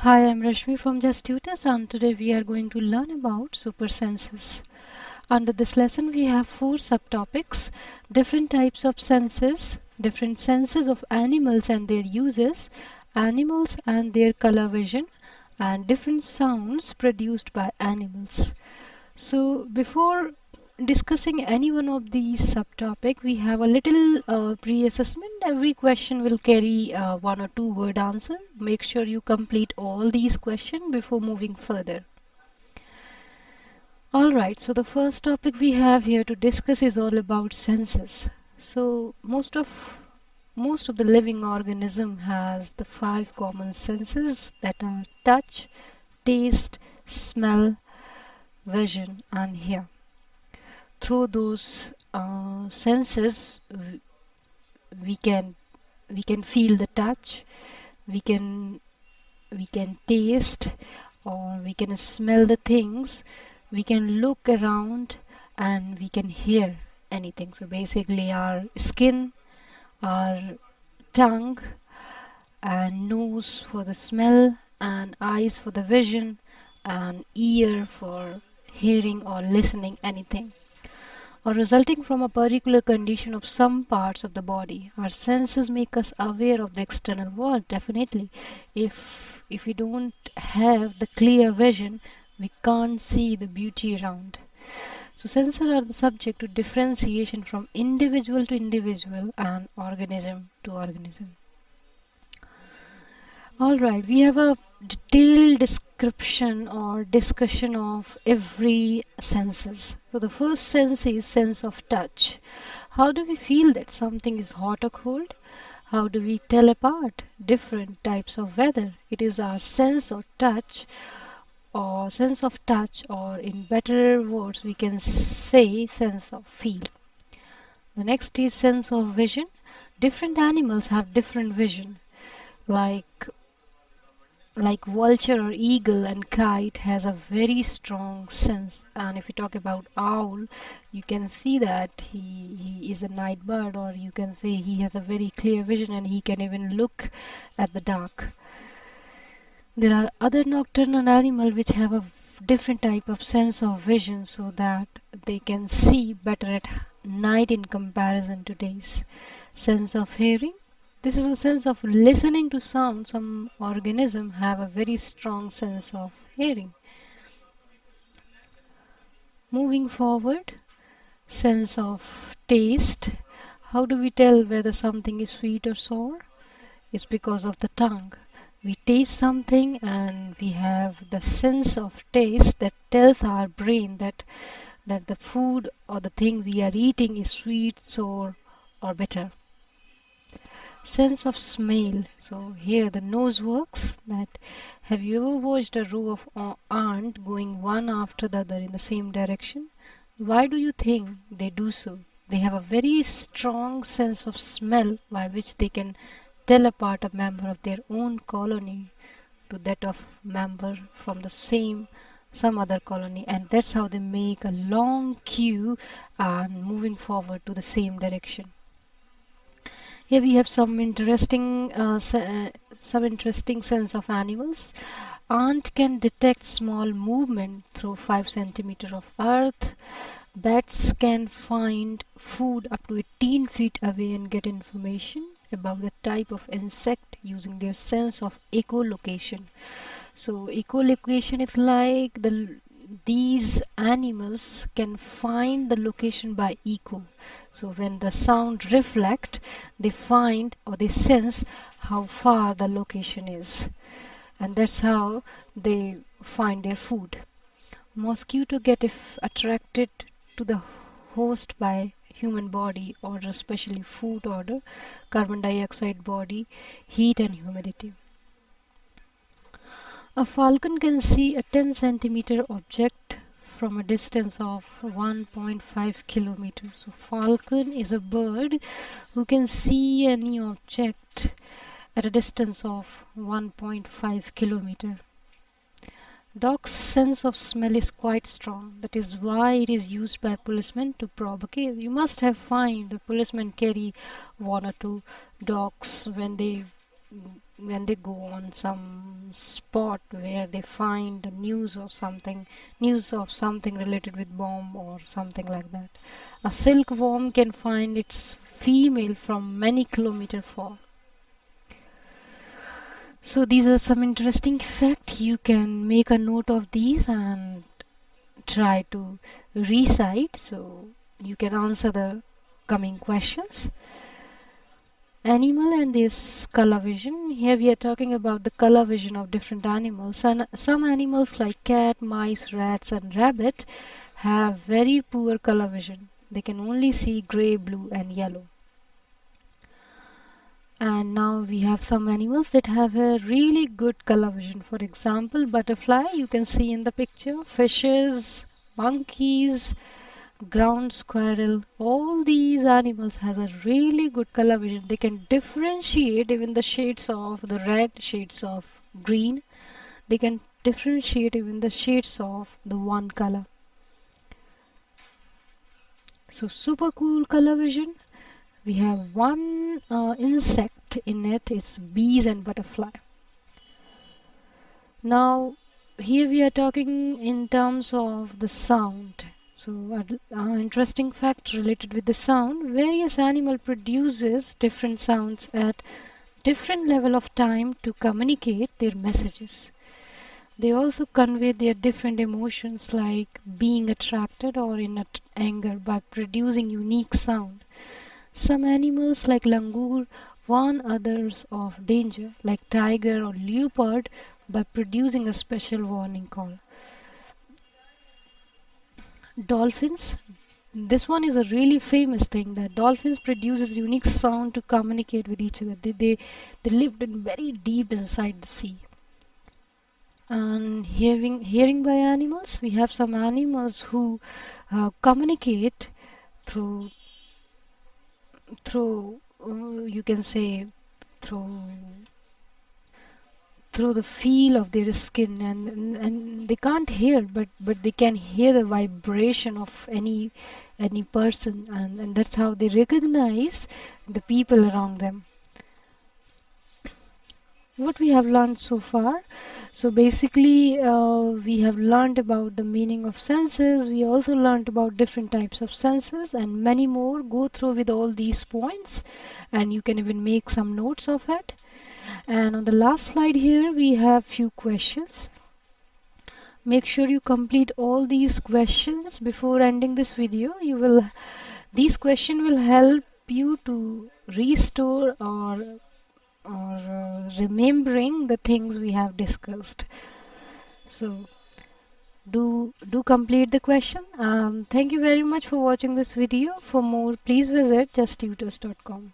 Hi, I'm Rashmi from Just Tutors, and today we are going to learn about super senses. Under this lesson, we have four subtopics: different types of senses, different senses of animals and their uses, animals and their color vision, and different sounds produced by animals. So, before discussing any one of these subtopic, we have a little pre-assessment. Every question will carry one or two word answer. Make sure you complete all these questions before moving further. Alright, so the first topic we have here to discuss is all about senses. So most of the living organism has the five common senses that are touch, taste, smell, vision, and hear. Through those senses, we can we can feel the touch, we can we can taste, or we can smell the things, we can look around, and we can hear anything. So basically, our skin, our tongue, and nose for the smell, and eyes for the vision, and ear for hearing or listening anything, or resulting from a particular condition of some parts of the body. Our senses make us aware of the external world, definitely. If we don't have the clear vision, we can't see the beauty around. So senses are the subject to differentiation from individual to individual and organism to organism. Alright, we have a detailed description or discussion of every senses. So the first sense is sense of touch. How do we feel that something is hot or cold? How do we tell apart different types of weather? It is our sense of touch, or in better words we can say sense of feel. The next is sense of vision. Different animals have different vision. Like vulture or eagle and kite has a very strong sense, and if you talk about owl, you can see that he is a night bird, or you can say he has a very clear vision and he can even look at the dark. There are other nocturnal animals which have a different type of sense of vision, so that they can see better at night in comparison to days. Sense of hearing, this is a sense of listening to sound. Some organisms have a very strong sense of hearing. Moving forward, sense of taste. How do we tell whether something is sweet or sour? It's because of the tongue. We taste something and we have the sense of taste that tells our brain that the food or the thing we are eating is sweet, sour, or bitter. Sense of smell. So here the nose works. That have you ever watched a row of ants going one after the other in the same direction? Why do you think they do so? They have a very strong sense of smell by which they can tell apart a member of their own colony to that of member from the same some other colony, and that's how they make a long queue and moving forward to the same direction. Here we have some interesting sense of animals. Ant can detect small movement through 5 centimeter of earth. Bats can find food up to 18 feet away and get information about the type of insect using their sense of echolocation. So echolocation is like these animals can find the location by echo. So when the sound reflect, they find or they sense how far the location is, and that's how they find their food. Mosquito get attracted to the host by human body odor, especially food odor, carbon dioxide body, heat and humidity. A falcon can see a 10 centimeter object from a distance of 1.5 kilometers. So falcon is a bird who can see any object at a distance of 1.5 kilometer. Dog's sense of smell is quite strong. That is why it is used by policemen to probe a case. You must have find the policemen carry one or two dogs when they go on some spot where they find the news of something related with bomb or something like that. A silkworm can find its female from many kilometers far. So these are some interesting facts. You can make a note of these and try to recite so you can answer the coming questions. Animal and this color vision. Here we are talking about the color vision of different animals, and some animals like cat, mice, rats and rabbit have very poor color vision. They can only see gray, blue and yellow. And now we have some animals that have a really good color vision. For example, butterfly, you can see in the picture, fishes, monkeys, ground squirrel. All these animals has a really good color vision. They can differentiate even the shades of the red, shades of green. They can differentiate even the shades of the one color. So super cool color vision. We have one insect in it. It's bees and butterfly. Now here we are talking in terms of the sound. So an interesting fact related with the sound. Various animal produces different sounds at different level of time to communicate their messages. They also convey their different emotions like being attracted or in anger by producing unique sound. Some animals like langur warn others of danger, like tiger or leopard, by producing a special warning call. Dolphins. This one is a really famous thing, that dolphins produces unique sound to communicate with each other. They lived in very deep inside the sea. And hearing by animals, we have some animals who communicate through you can say through the feel of their skin, and they can't hear, but they can hear the vibration of any person, and that's how they recognize the people around them. What we have learned so far. So basically we have learned about the meaning of senses. We also learned about different types of senses and many more. Go through with all these points and you can even make some notes of it. And on the last slide here we have few questions. Make sure you complete all these questions before ending this video. These questions will help you to restore or remembering the things we have discussed. So do complete the question. Thank you very much for watching this video. For more, please visit justtutors.com.